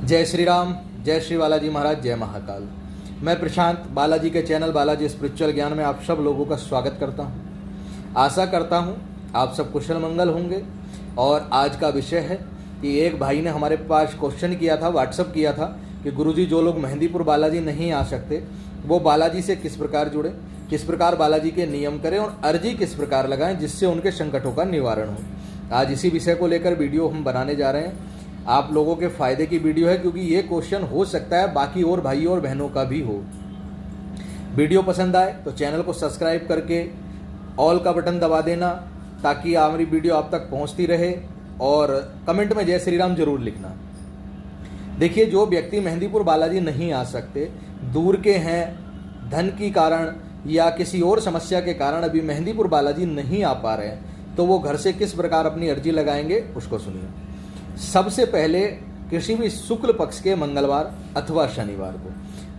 जय श्री राम, जय श्री बालाजी महाराज, जय महाकाल। मैं प्रशांत बालाजी के चैनल बालाजी स्पिरिचुअल ज्ञान में आप सब लोगों का स्वागत करता हूं। आशा करता हूं आप सब कुशल मंगल होंगे। और आज का विषय है कि एक भाई ने हमारे पास क्वेश्चन किया था, व्हाट्सअप किया था कि गुरुजी जो लोग मेहंदीपुर बालाजी नहीं आ सकते वो बालाजी से किस प्रकार जुड़े, किस प्रकार बालाजी के नियम करें और अर्जी किस प्रकार लगाएं जिससे उनके संकटों का निवारण हो। आज इसी विषय को लेकर वीडियो हम बनाने जा रहे हैं। आप लोगों के फायदे की वीडियो है क्योंकि ये क्वेश्चन हो सकता है बाकी और भाइयों और बहनों का भी हो। वीडियो पसंद आए तो चैनल को सब्सक्राइब करके ऑल का बटन दबा देना ताकि हमारी वीडियो आप तक पहुंचती रहे। और कमेंट में जय श्री राम जरूर लिखना। देखिए, जो व्यक्ति मेहंदीपुर बालाजी नहीं आ सकते, दूर के हैं, धन की कारण या किसी और समस्या के कारण अभी मेहंदीपुर बालाजी नहीं आ पा रहे हैं, तो वो घर से किस प्रकार अपनी अर्जी लगाएंगे उसको सुनिए। सबसे पहले किसी भी शुक्ल पक्ष के मंगलवार अथवा शनिवार को,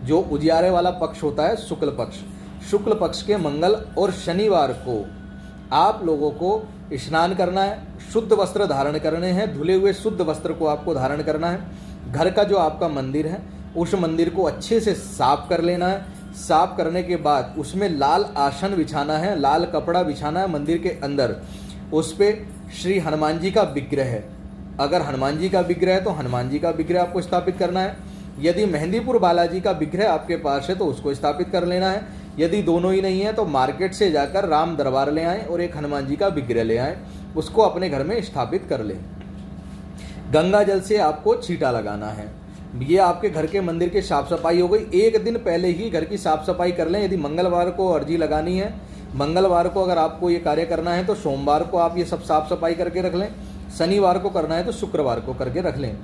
जो उजियारे वाला पक्ष होता है शुक्ल पक्ष, शुक्ल पक्ष के मंगल और शनिवार को आप लोगों को स्नान करना है, शुद्ध वस्त्र धारण करने हैं, धुले हुए शुद्ध वस्त्र को आपको धारण करना है। घर का जो आपका मंदिर है उस मंदिर को अच्छे से साफ कर लेना है। साफ करने के बाद उसमें लाल आसन बिछाना है, लाल कपड़ा बिछाना है मंदिर के अंदर। उस पर श्री हनुमान जी का विग्रह है, अगर हनुमान जी का विग्रह है तो हनुमान जी का विग्रह आपको स्थापित करना है। यदि मेहंदीपुर बालाजी का विग्रह आपके पास है तो उसको स्थापित कर लेना है। यदि दोनों ही नहीं है तो मार्केट से जाकर राम दरबार ले आएं और एक हनुमान जी का विग्रह ले आएं, उसको अपने घर में स्थापित कर लें। गंगा जल से आपको छींटा लगाना है। ये आपके घर के मंदिर की साफ सफाई हो गई। एक दिन पहले ही घर की साफ सफाई कर लें। यदि मंगलवार को अर्जी लगानी है, मंगलवार को अगर आपको ये कार्य करना है तो सोमवार को आप ये सब साफ सफाई करके रख लें। शनिवार को करना है तो शुक्रवार को करके रख लें।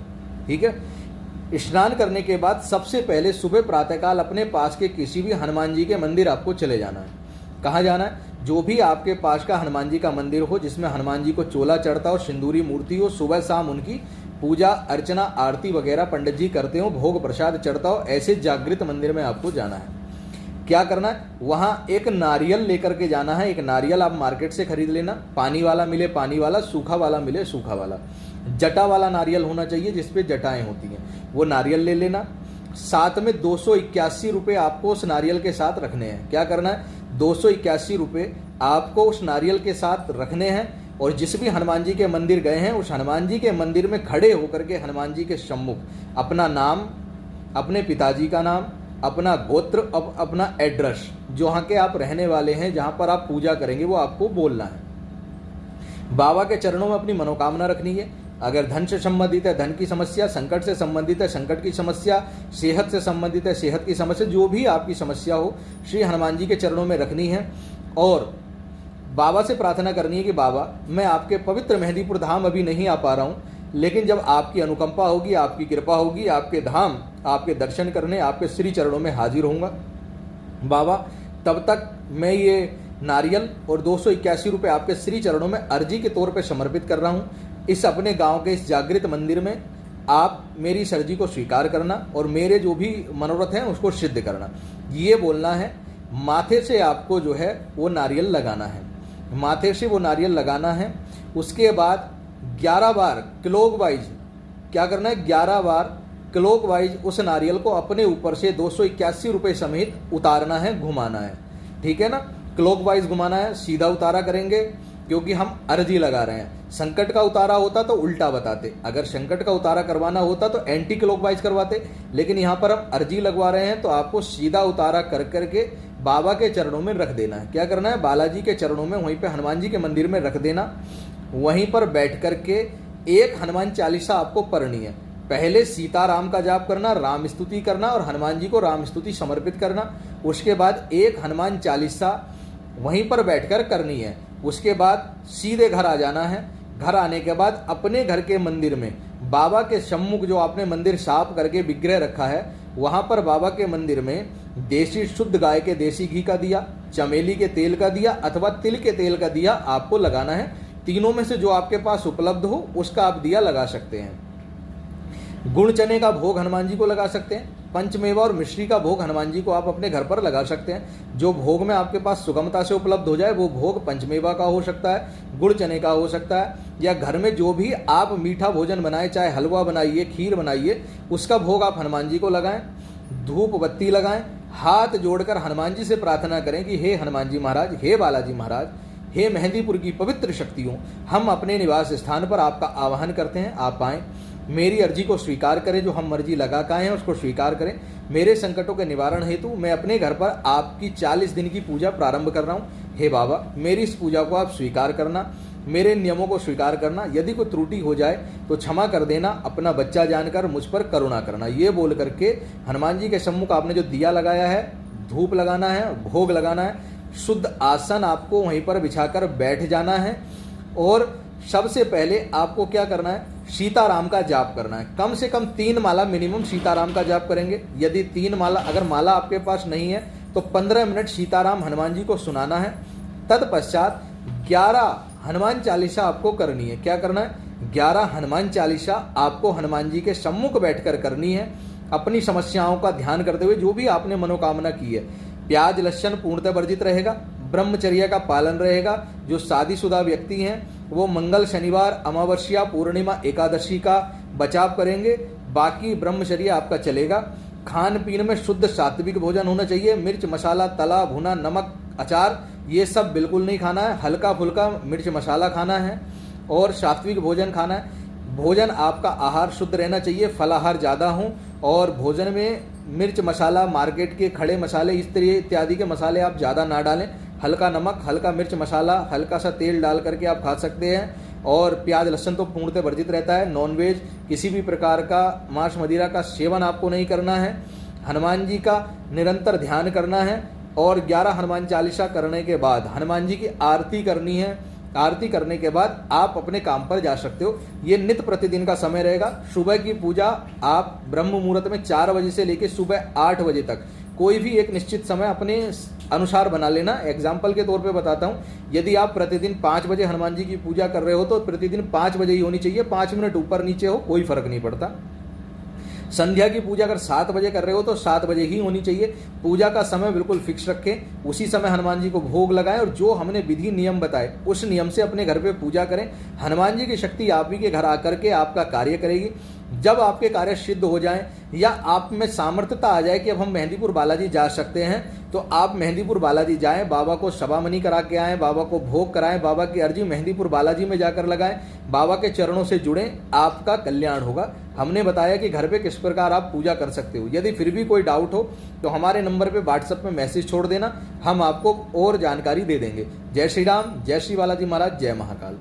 ठीक है। स्नान करने के बाद सबसे पहले सुबह प्रातःकाल अपने पास के किसी भी हनुमान जी के मंदिर आपको चले जाना है। कहाँ जाना है? जो भी आपके पास का हनुमान जी का मंदिर हो जिसमें हनुमान जी को चोला चढ़ता हो, सिंदूरी मूर्ति हो, सुबह शाम उनकी पूजा अर्चना आरती वगैरह पंडित जी करते हो, भोग प्रसाद चढ़ता हो, ऐसे जागृत मंदिर में आपको जाना है। क्या करना है? वहाँ एक नारियल लेकर के जाना है। एक नारियल आप मार्केट से खरीद लेना, पानी वाला मिले पानी वाला, सूखा वाला मिले सूखा वाला। जटा वाला नारियल होना चाहिए जिसपे जटाएं होती हैं, वो नारियल ले लेना। साथ में 281 रुपये आपको उस नारियल के साथ रखने हैं। क्या करना है? 281 रुपये आपको उस नारियल के साथ रखने हैं और जिस भी हनुमान जी के मंदिर गए हैं उस हनुमान जी के मंदिर में खड़े होकर के हनुमान जी के सम्मुख अपना नाम, अपने पिताजी का नाम, अपना गोत्र, अपना एड्रेस, जहाँ के आप रहने वाले हैं, जहाँ पर आप पूजा करेंगे, वो आपको बोलना है। बाबा के चरणों में अपनी मनोकामना रखनी है। अगर धन से संबंधित है धन की समस्या, संकट से संबंधित है संकट की समस्या, सेहत से संबंधित है सेहत की समस्या, जो भी आपकी समस्या हो श्री हनुमान जी के चरणों में रखनी है। और बाबा से प्रार्थना करनी है कि बाबा, मैं आपके पवित्र मेहंदीपुर धाम अभी नहीं आ पा रहा हूँ, लेकिन जब आपकी अनुकंपा होगी, आपकी कृपा होगी, आपके धाम, आपके दर्शन करने आपके श्री चरणों में हाजिर होऊंगा बाबा। तब तक मैं ये नारियल और 281 रुपये आपके श्री चरणों में अर्जी के तौर पे समर्पित कर रहा हूँ। इस अपने गांव के इस जागृत मंदिर में आप मेरी इस अर्जी को स्वीकार करना और मेरे जो भी मनोरथ हैं उसको सिद्ध करना। ये बोलना है। माथे से आपको जो है वो नारियल लगाना है, माथे से वो नारियल लगाना है। उसके बाद 11 बार क्लॉकवाइज क्या करना है? 11 बार क्लॉकवाइज उस नारियल को अपने ऊपर से 281 रुपये समेत उतारना है, घुमाना है। ठीक है ना? क्लॉकवाइज घुमाना है, सीधा उतारा करेंगे क्योंकि हम अर्जी लगा रहे हैं। संकट का उतारा होता तो उल्टा बताते, अगर संकट का उतारा करवाना होता तो एंटी क्लॉकवाइज करवाते, लेकिन यहाँ पर हम अर्जी लगवा रहे हैं तो आपको सीधा उतारा कर करके बाबा के चरणों में रख देना है। क्या करना है? बालाजी के चरणों में, वहीं पे हनुमान जी के मंदिर में रख देना। वहीं पर बैठ करके एक हनुमान चालीसा आपको पढ़नी है। पहले सीताराम का जाप करना, राम स्तुति करना और हनुमान जी को राम स्तुति समर्पित करना। उसके बाद एक हनुमान चालीसा वहीं पर बैठकर करनी है। उसके बाद सीधे घर आ जाना है। घर आने के बाद अपने घर के मंदिर में बाबा के सम्मुख, जो आपने मंदिर साफ करके विग्रह रखा है, वहां पर बाबा के मंदिर में देसी शुद्ध गाय के देसी घी का दिया, चमेली के तेल का दिया अथवा तिल के तेल का दिया आपको लगाना है। तीनों में से जो आपके पास उपलब्ध हो उसका आप दिया लगा सकते हैं। गुड़ चने का भोग हनुमान जी को लगा सकते हैं। पंचमेवा और मिश्री का भोग हनुमान जी को आप अपने घर पर लगा सकते हैं। जो भोग में आपके पास सुगमता से उपलब्ध हो जाए वो भोग पंचमेवा का हो सकता है, गुड़ चने का हो सकता है, या घर में जो भी आप मीठा भोजन बनाए, चाहे हलवा बनाइए, खीर बनाइए, उसका भोग आप हनुमान जी को लगाएं, धूप बत्ती लगाएं, हाथ जोड़कर हनुमान जी से प्रार्थना करें कि हे हनुमान जी महाराज, हे बालाजी महाराज, हे मेहंदीपुर की पवित्र शक्तियों, हम अपने निवास स्थान पर आपका आवाहन करते हैं, आप आएँ, मेरी अर्जी को स्वीकार करें, जो हम अर्जी लगा के आए हैं उसको स्वीकार करें। मेरे संकटों के निवारण हेतु मैं अपने घर पर आपकी 40 दिन की पूजा प्रारंभ कर रहा हूँ। हे बाबा, मेरी इस पूजा को आप स्वीकार करना, मेरे नियमों को स्वीकार करना, यदि कोई त्रुटि हो जाए तो क्षमा कर देना, अपना बच्चा जानकर मुझ पर करुणा करना। ये बोल करके हनुमान जी के सम्मुख आपने जो दिया लगाया है, धूप लगाना है, भोग लगाना है, शुद्ध आसन आपको वहीं पर बिछाकर बैठ जाना है, और सबसे पहले आपको क्या करना है, सीताराम का जाप करना है। कम से कम 3 माला मिनिमम सीताराम का जाप करेंगे। यदि 3 माला, अगर माला आपके पास नहीं है तो 15 मिनट सीताराम हनुमान जी को सुनाना है। तत्पश्चात 11 हनुमान चालीसा आपको करनी है। क्या करना है? 11 हनुमान चालीसा आपको हनुमान जी के सम्मुख बैठकर करनी है, अपनी समस्याओं का ध्यान करते हुए, जो भी आपने मनोकामना की है। प्याज लहसुन पूर्णतः वर्जित रहेगा, ब्रह्मचर्य का पालन रहेगा। जो शादीशुदा व्यक्ति हैं वो मंगल, शनिवार, अमावस्या, पूर्णिमा, एकादशी का बचाव करेंगे। बाकी ब्रह्मचर्य आपका चलेगा। खान पीन में शुद्ध सात्विक भोजन होना चाहिए। मिर्च मसाला, तला भुना, नमक, अचार, ये सब बिल्कुल नहीं खाना है। हल्का फुल्का मिर्च मसाला खाना है और सात्विक भोजन खाना है। भोजन आपका आहार शुद्ध रहना चाहिए, फलाहार ज़्यादा हो, और भोजन में मिर्च मसाला, मार्केट के खड़े मसाले, इस तरह इत्यादि के मसाले आप ज़्यादा ना डालें। हल्का नमक, हल्का मिर्च मसाला, हल्का सा तेल डाल करके आप खा सकते हैं। और प्याज लहसुन तो पूर्णतः वर्जित रहता है। नॉनवेज, किसी भी प्रकार का मांस मदिरा का सेवन आपको नहीं करना है। हनुमान जी का निरंतर ध्यान करना है, और 11 हनुमान चालीसा करने के बाद हनुमान जी की आरती करनी है। आरती करने के बाद आप अपने काम पर जा सकते हो। ये नित्य प्रतिदिन का समय रहेगा। सुबह की पूजा आप ब्रह्म मुहूर्त में 4 बजे से लेकर सुबह 8 बजे तक कोई भी एक निश्चित समय अपने अनुसार बना लेना। एग्जाम्पल के तौर पे बताता हूँ, यदि आप प्रतिदिन 5 बजे हनुमान जी की पूजा कर रहे हो तो प्रतिदिन 5 बजे ही होनी चाहिए। 5 मिनट ऊपर नीचे हो कोई फर्क नहीं पड़ता। संध्या की पूजा अगर 7 बजे कर रहे हो तो 7 बजे ही होनी चाहिए। पूजा का समय बिल्कुल फिक्स रखें, उसी समय हनुमान जी को भोग लगाएं, और जो हमने विधि नियम बताए उस नियम से अपने घर पे पूजा करें। हनुमान जी की शक्ति आप ही के घर आकर के आपका कार्य करेगी। जब आपके कार्य सिद्ध हो जाएं या आप में सामर्थ्यता आ जाए कि अब हम मेहंदीपुर बालाजी जा सकते हैं, तो आप मेहंदीपुर बालाजी जाएं, बाबा को सभामणि करा के आएँ, बाबा को भोग कराएं, बाबा की अर्जी मेहंदीपुर बालाजी में जाकर लगाएं, बाबा के चरणों से जुड़ें, आपका कल्याण होगा। हमने बताया कि घर पे किस प्रकार आप पूजा कर सकते हो। यदि फिर भी कोई डाउट हो तो हमारे नंबर पे व्हाट्सएप में मैसेज छोड़ देना, हम आपको और जानकारी दे देंगे। जय श्री राम, जय श्री बालाजी महाराज, जय महाकाल।